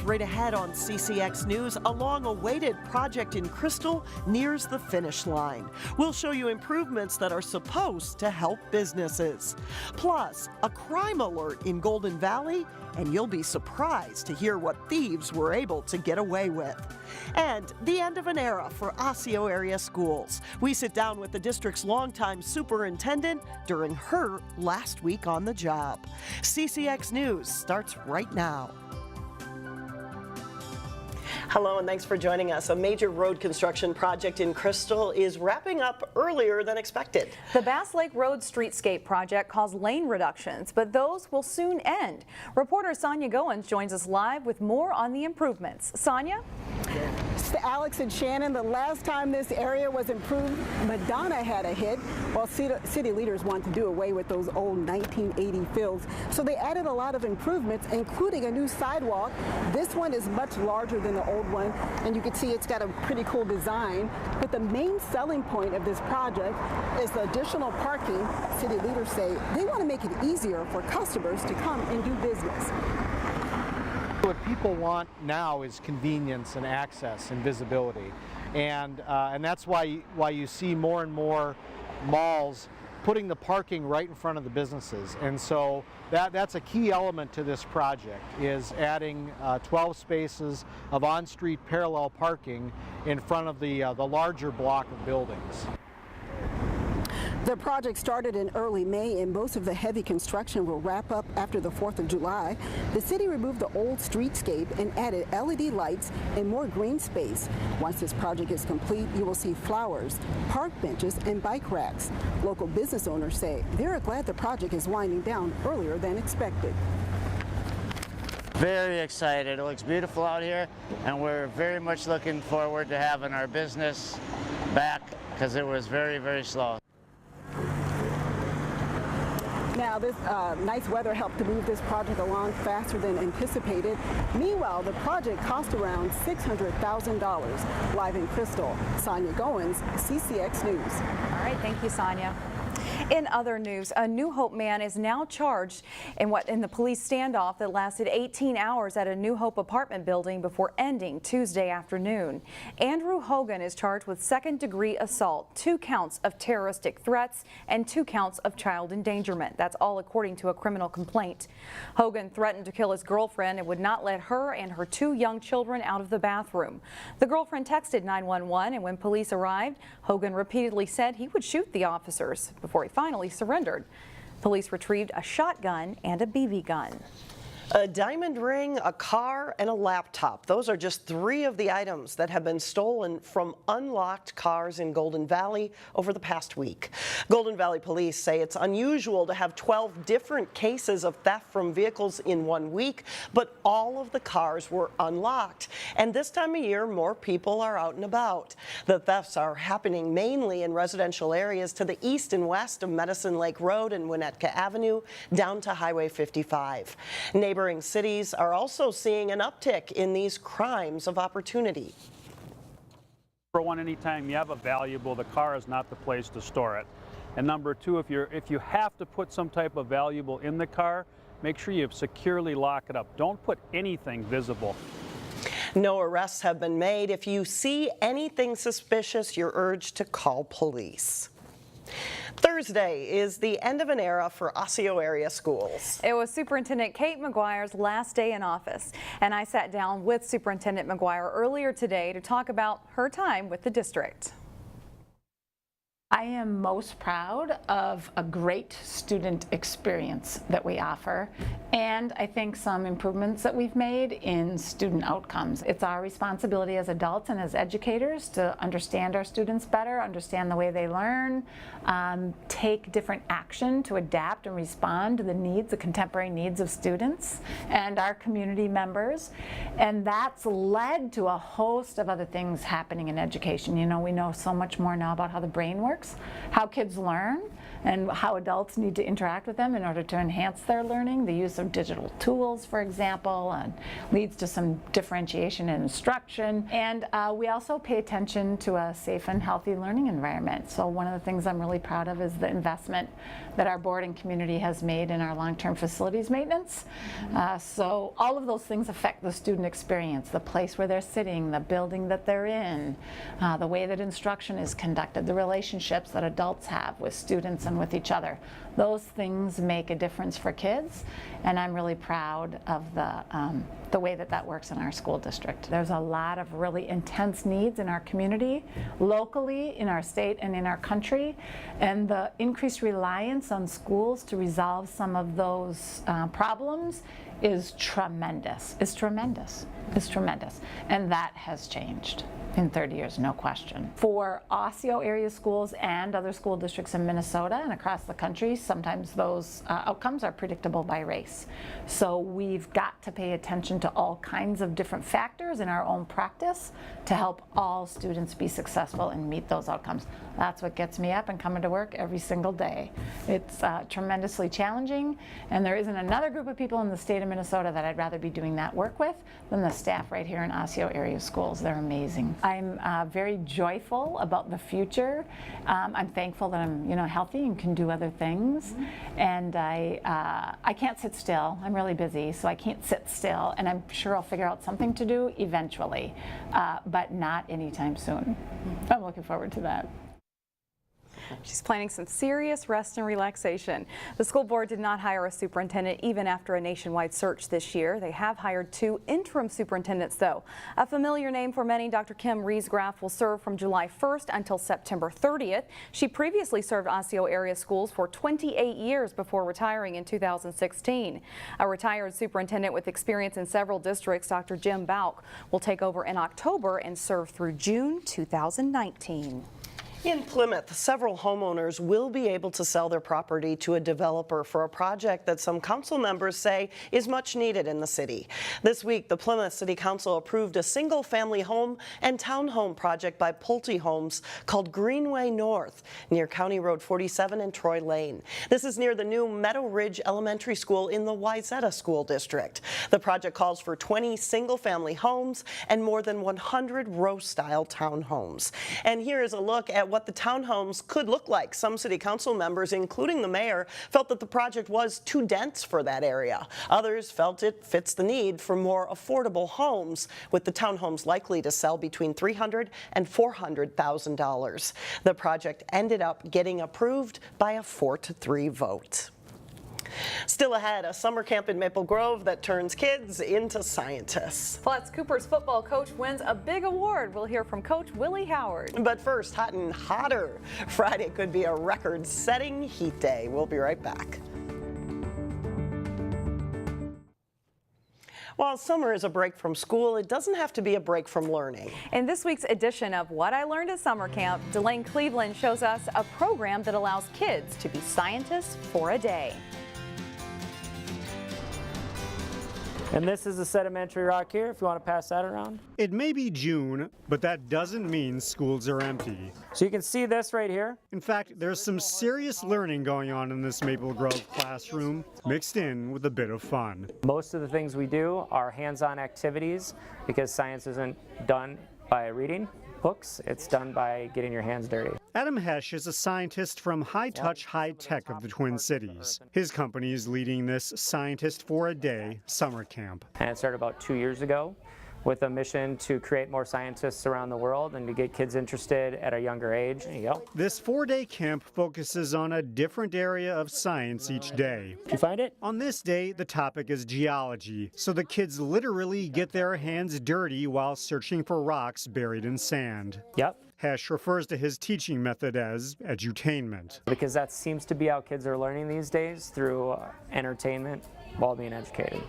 right ahead on CCX News. A long-awaited project in Crystal nears the finish line. We'll show you improvements that are supposed to help businesses. Plus, a crime alert in Golden Valley, and you'll be surprised to hear what thieves were able to get away with. And the end of an era for Osseo area schools. We sit down with the district's longtime superintendent during her last week on the job. CCX News starts right now. Hello and thanks for joining us. A major road construction project in Crystal is wrapping up earlier than expected. The Bass Lake Road streetscape project caused lane reductions, but those will soon end. Reporter Sonia Goins joins us live with more on the improvements. Sonia? Alex and Shannon, the last time this area was improved, Madonna had a hit, while city leaders want to do away with those old 1980 fields. So they added a lot of improvements, including a new sidewalk. This one is much larger than the old one, and you can see it's got a pretty cool design. But the main selling point of this project is the additional parking. City leaders say they want to make it easier for customers to come and do business. What people want now is convenience and access and visibility, and that's why you see more and more malls putting the parking right in front of the businesses. And so that's a key element to this project, is adding 12 spaces of on-street parallel parking in front of the larger block of buildings. The project started in early May, and most of the heavy construction will wrap up after the 4th of July. The city removed the old streetscape and added LED lights and more green space. Once this project is complete, you will see flowers, park benches, and bike racks. Local business owners say they're glad the project is winding down earlier than expected. Very excited. It looks beautiful out here, and we're very much looking forward to having our business back, because it was very, very slow. Now, this nice weather helped to move this project along faster than anticipated. Meanwhile, the project cost around $600,000. Live in Crystal, Sonia Goins, CCX News. All right, thank you, Sonia. In other news, a New Hope man is now charged in the police standoff that lasted 18 hours at a New Hope apartment building before ending Tuesday afternoon. Andrew Hogan is charged with second-degree assault, 2 counts of terroristic threats, and 2 counts of child endangerment. That's all according to a criminal complaint. Hogan threatened to kill his girlfriend and would not let her and her 2 young children out of the bathroom. The girlfriend texted 911, and when police arrived, Hogan repeatedly said he would shoot the officers before he finally surrendered. Police retrieved a shotgun and a BB gun. A diamond ring, a car, and a laptop. Those are just 3 of the items that have been stolen from unlocked cars in Golden Valley over the past week. Golden Valley police say it's unusual to have 12 different cases of theft from vehicles in 1 week, but all of the cars were unlocked. And this time of year, more people are out and about. The thefts are happening mainly in residential areas to the east and west of Medicine Lake Road and Winnetka Avenue down to Highway 55. Neighboring cities are also seeing an uptick in these crimes of opportunity. For one, anytime you have a valuable, the car is not the place to store it. And number 2, if you have to put some type of valuable in the car, make sure you securely lock it up. Don't put anything visible. No arrests have been made. If you see anything suspicious, you're urged to call police. Thursday is the end of an era for Osseo area schools. It was Superintendent Kate Maguire's last day in office, and I sat down with Superintendent Maguire earlier today to talk about her time with the district. I am most proud of a great student experience that we offer, and I think some improvements that we've made in student outcomes. It's our responsibility as adults and as educators to understand our students better, understand the way they learn, take different action to adapt and respond to the needs, the contemporary needs of students and our community members. And that's led to a host of other things happening in education. You know, we know so much more now about how the brain works, how kids learn, and how adults need to interact with them in order to enhance their learning. The use of digital tools, for example, and leads to some differentiation in instruction. And we also pay attention to a safe and healthy learning environment. So one of the things I'm really proud of is the investment that our board and community has made in our long-term facilities maintenance. So all of those things affect the student experience, the place where they're sitting, the building that they're in, the way that instruction is conducted, the relationships that adults have with students and with each other. Those things make a difference for kids, and I'm really proud of the way that that works in our school district. There's a lot of really intense needs in our community, locally, in our state, and in our country, and the increased reliance on schools to resolve some of those problems is tremendous. It's tremendous. It's tremendous. And that has changed in 30 years, no question. For Osseo area schools and other school districts in Minnesota and across the country, sometimes those outcomes are predictable by race. So we've got to pay attention to all kinds of different factors in our own practice to help all students be successful and meet those outcomes. That's what gets me up and coming to work every single day. It's tremendously challenging, and there isn't another group of people in the state of Minnesota that I'd rather be doing that work with than the staff right here in Osseo area schools. They're amazing. I'm very joyful about the future. I'm thankful that I'm, healthy and can do other things. And I can't sit still. I'm really busy, so I can't sit still. And I'm sure I'll figure out something to do eventually, but not anytime soon. I'm looking forward to that. She's planning some serious rest and relaxation. The school board did not hire a superintendent even after a nationwide search this year. They have hired 2 interim superintendents, though. A familiar name for many, Dr. Kim Riesgraff will serve from July 1st until September 30th. She previously served Osseo area schools for 28 years before retiring in 2016. A retired superintendent with experience in several districts, Dr. Jim Bauk, will take over in October and serve through June 2019. In Plymouth, several homeowners will be able to sell their property to a developer for a project that some council members say is much needed in the city. This week, the Plymouth City Council approved a single-family home and townhome project by Pulte Homes called Greenway North near County Road 47 and Troy Lane. This is near the new Meadow Ridge Elementary School in the Wayzata School District. The project calls for 20 single-family homes and more than 100 row-style townhomes. And here is a look at what the townhomes could look like. Some city council members, including the mayor, felt that the project was too dense for that area. Others felt it fits the need for more affordable homes, with the townhomes likely to sell between $300,000 and $400,000. The project ended up getting approved by a 4-3 vote. Still ahead, a summer camp in Maple Grove that turns kids into scientists. Plus, Cooper's football coach wins a big award. We'll hear from Coach Willie Howard. But first, hot and hotter. Friday could be a record-setting heat day. We'll be right back. While summer is a break from school, it doesn't have to be a break from learning. In this week's edition of What I Learned at Summer Camp, Delane Cleveland shows us a program that allows kids to be scientists for a day. And this is the sedimentary rock here, if you want to pass that around. It may be June, but that doesn't mean schools are empty. So you can see this right here. In fact, there's some serious learning going on in this Maple Grove classroom, mixed in with a bit of fun. Most of the things we do are hands-on activities because science isn't done by reading books, it's done by getting your hands dirty. Adam Hesch is a scientist from High Touch High Tech of the Twin Cities. His company is leading this Scientist for a Day summer camp. And it started about 2 years ago with a mission to create more scientists around the world and to get kids interested at a younger age. There you go. This 4-day camp focuses on a different area of science each day. Did you find it? On this day, the topic is geology, so the kids literally get their hands dirty while searching for rocks buried in sand. Yep. Hesch refers to his teaching method as edutainment. Because that seems to be how kids are learning these days, through entertainment while being educated.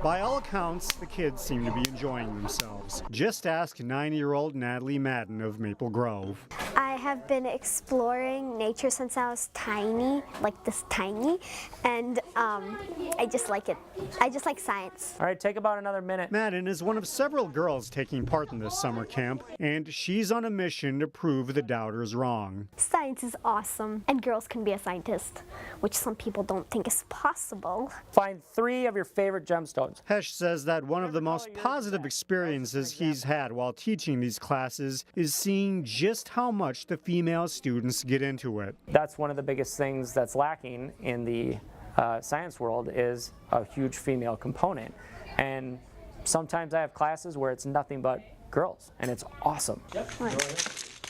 By all accounts, the kids seem to be enjoying themselves. Just ask 9-year-old Natalie Madden of Maple Grove. I have been exploring nature since I was tiny, like this tiny, and I just like it. I just like science. All right, take about another minute. Madden is one of several girls taking part in this summer camp, and she's on a mission to prove the doubters wrong. Science is awesome, and girls can be a scientist, which some people don't think is possible. Find 3 of your favorite gemstones. Hesh says that one of the most positive experiences he's had while teaching these classes is seeing just how much the female students get into it. That's one of the biggest things that's lacking in the science world is a huge female component. And sometimes I have classes where it's nothing but girls, and it's awesome.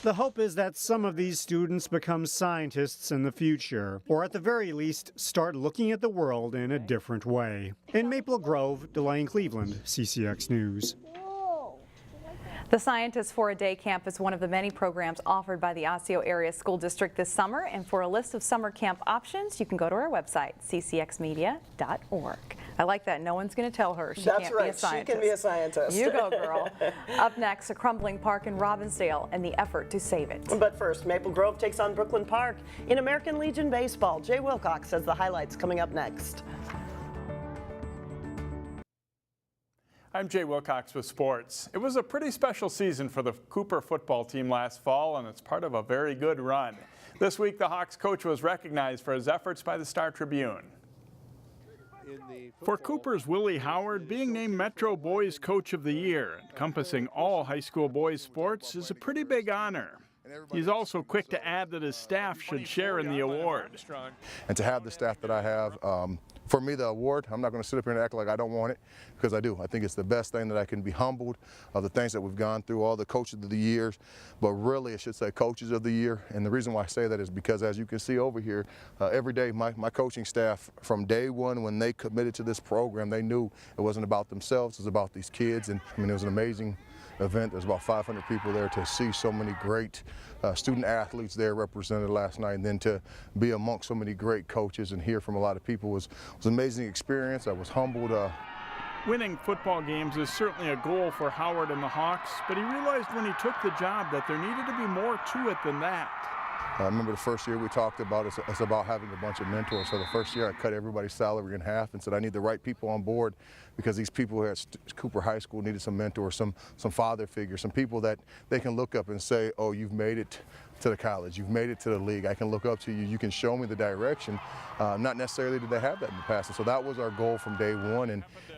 The hope is that some of these students become scientists in the future, or at the very least, start looking at the world in a different way. In Maple Grove, Delane Cleveland, CCX News. The Scientists for a Day Camp is one of the many programs offered by the Osseo Area School District this summer, and for a list of summer camp options, you can go to our website, ccxmedia.org. I like that. No one's going to tell her she can't be a scientist. She can be a scientist. You go, girl. Up next, a crumbling park in Robbinsdale and the effort to save it. But first, Maple Grove takes on Brooklyn Park in American Legion baseball. Jay Wilcox has the highlights coming up next. I'm Jay Wilcox with sports. It was a pretty special season for the Cooper football team last fall, and it's part of a very good run. This week, the Hawks coach was recognized for his efforts by the Star Tribune. For Cooper's Willie Howard, being named Metro Boys Coach of the Year, encompassing all high school boys sports, is a pretty big honor. He's also quick to add that his staff should share in the award. And to have the staff that I have, for me, the award, I'm not going to sit up here and act like I don't want it, because I do. I think it's the best thing that I can be humbled of the things that we've gone through, all the coaches of the years, but really it should say coaches of the year. And the reason why I say that is because, as you can see over here, every day my coaching staff, from day one when they committed to this program, they knew it wasn't about themselves, it was about these kids. And I mean, it was an amazing event. There's about 500 people there. To see so many great student athletes there represented last night, and then to be amongst so many great coaches and hear from a lot of people was an amazing experience. I was humbled. Winning football games is certainly a goal for Howard and the Hawks, but he realized when he took the job that there needed to be more to it than that. I remember the first year we talked about it's about having a bunch of mentors. So the first year I cut everybody's salary in half and said I need the right people on board, because these people here at Cooper High School needed some mentors, some father figures, some people that they can look up and say, oh, you've made it to the college, you've made it to the league, I can look up to you, you can show me the direction. Not necessarily did they have that in the past. And so that was our goal from day one.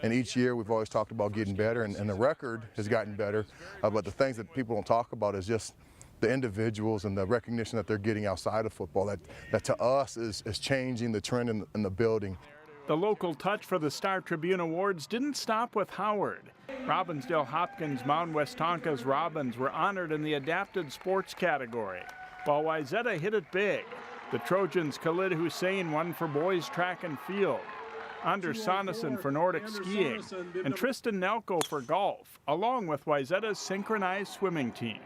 And each year we've always talked about getting better, and the record has gotten better. But the things that people don't talk about is just the individuals and the recognition that they're getting outside of football, that to us is changing the trend in the building. The local touch for the Star Tribune Awards didn't stop with Howard. Robbinsdale Hopkins, Mount West Tonka's Robins were honored in the adapted sports category, while Wayzata hit it big. The Trojans' Khalid Hussein won for boys track and field, Anders Sonneson for Nordic skiing, and Tristan Nelko for golf, along with Wayzata's synchronized swimming team.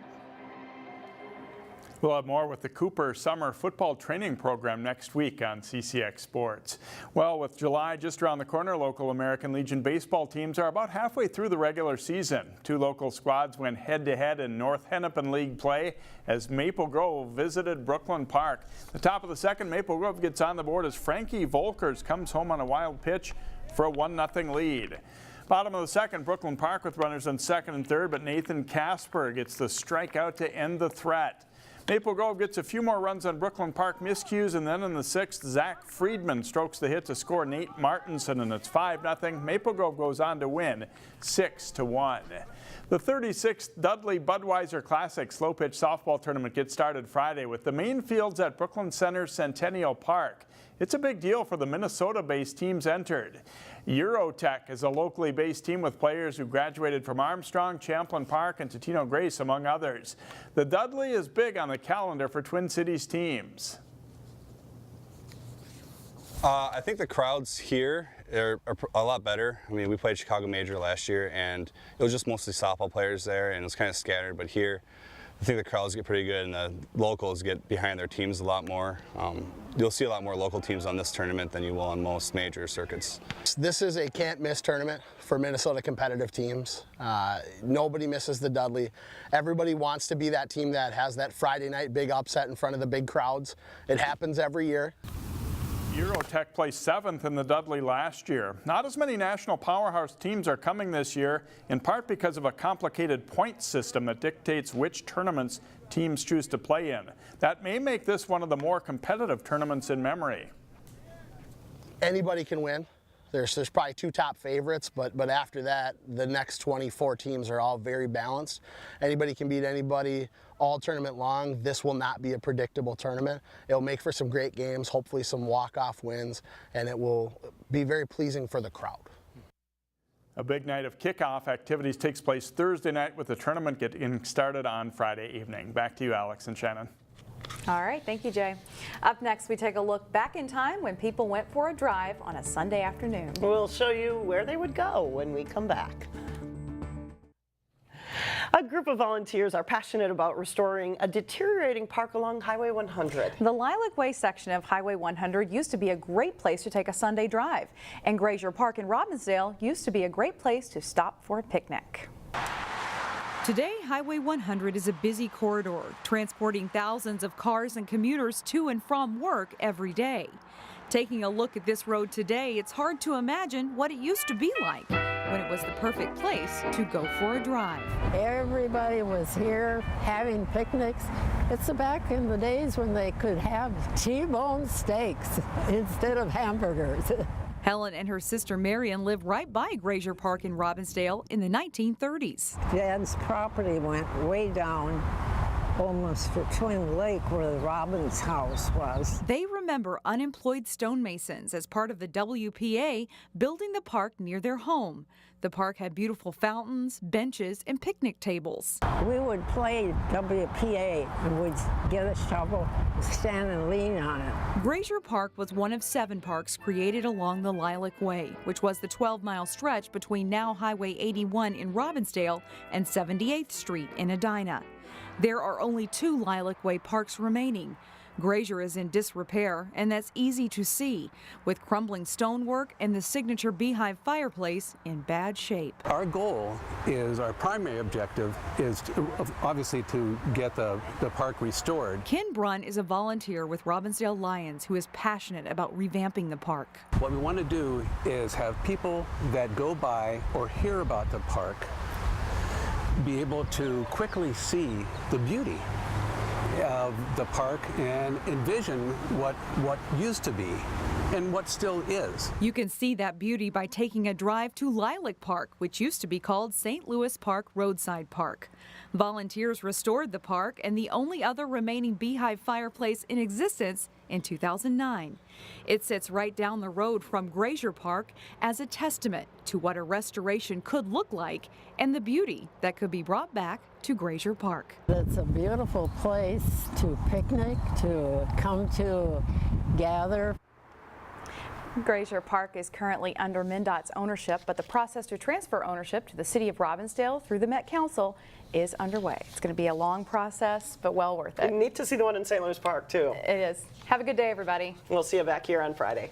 We'll have more with the Cooper Summer Football Training Program next week on CCX Sports. Well, with July just around the corner, local American Legion baseball teams are about halfway through the regular season. 2 local squads went head-to-head in North Hennepin League play as Maple Grove visited Brooklyn Park. The top of the second, Maple Grove gets on the board as Frankie Volkers comes home on a wild pitch for a 1-0 lead. Bottom of the second, Brooklyn Park with runners on second and third, but Nathan Casper gets the strikeout to end the threat. Maple Grove gets a few more runs on Brooklyn Park miscues, and then in the sixth, Zach Friedman strokes the hit to score Nate Martinson, and it's 5-0. Maple Grove goes on to win 6-1. The 36th Dudley Budweiser Classic slow pitch softball tournament gets started Friday with the main fields at Brooklyn Center's Centennial Park. It's a big deal for the Minnesota-based teams entered. Eurotech is a locally based team with players who graduated from Armstrong, Champlin Park, and Totino Grace, among others. The Dudley is big on the calendar for Twin Cities teams. I think the crowds here are a lot better. I mean, we played Chicago Major last year, and it was just mostly softball players there, and it was kind of scattered. But here, I think the crowds get pretty good and the locals get behind their teams a lot more. You'll see a lot more local teams on this tournament than you will on most major circuits. This is a can't-miss tournament for Minnesota competitive teams. Nobody misses the Dudley. Everybody wants to be that team that has that Friday night big upset in front of the big crowds. It happens every year. Eurotech placed 7th in the Dudley last year. Not as many national powerhouse teams are coming this year, in part because of a complicated point system that dictates which tournaments teams choose to play in. That may make this one of the more competitive tournaments in memory. Anybody can win. There's probably 2 top favorites, but after that, the next 24 teams are all very balanced. Anybody can beat anybody all tournament long. This will not be a predictable tournament. It'll make for some great games, hopefully some walk-off wins, and it will be very pleasing for the crowd. A big night of kickoff activities takes place Thursday night with the tournament getting started on Friday evening. Back to you, Alex and Shannon. All right, thank you, Jay. Up next, we take a look back in time when people went for a drive on a Sunday afternoon. We'll show you where they would go when we come back. A group of volunteers are passionate about restoring a deteriorating park along Highway 100. The Lilac Way section of Highway 100 used to be a great place to take a Sunday drive, and Graeser Park in Robbinsdale used to be a great place to stop for a picnic. Today, Highway 100 is a busy corridor, transporting thousands of cars and commuters to and from work every day. Taking a look at this road today, it's hard to imagine what it used to be like when it was the perfect place to go for a drive. Everybody was here having picnics. It's back in the days when they could have T-bone steaks instead of hamburgers. Helen and her sister Marion live right by Graeser Park in Robbinsdale in the 1930s. Dad's property went way down almost for Twin Lake where the Robbins house was. They remember unemployed stonemasons as part of the WPA building the park near their home. The park had beautiful fountains, benches, and picnic tables. We would play WPA and we'd get a shovel, stand and lean on it. Graeser Park was one of 7 parks created along the Lilac Way, which was the 12-mile stretch between now Highway 81 in Robbinsdale and 78th Street in Edina. There are only 2 Lilac Way parks remaining. Graeser is in disrepair, and that's easy to see, with crumbling stonework and the signature beehive fireplace in bad shape. Our goal is, our primary objective is obviously to get the park restored. Ken Brunn is a volunteer with Robbinsdale Lions who is passionate about revamping the park. What we want to do is have people that go by or hear about the park be able to quickly see the beauty of the park and envision what used to be and what still is. You can see that beauty by taking a drive to Lilac Park, which used to be called St. Louis Park Roadside Park. Volunteers restored the park and the only other remaining beehive fireplace in existence in 2009. It sits right down the road from Graeser Park as a testament to what a restoration could look like and the beauty that could be brought back to Graeser Park. It's a beautiful place to picnic, to come to gather. Graeser Park is currently under MnDOT's ownership, but the process to transfer ownership to the city of Robbinsdale through the Met Council is underway. It's going to be a long process, but well worth it. Neat to see the one in St. Louis Park, too. It is. Have a good day, everybody. We'll see you back here on Friday.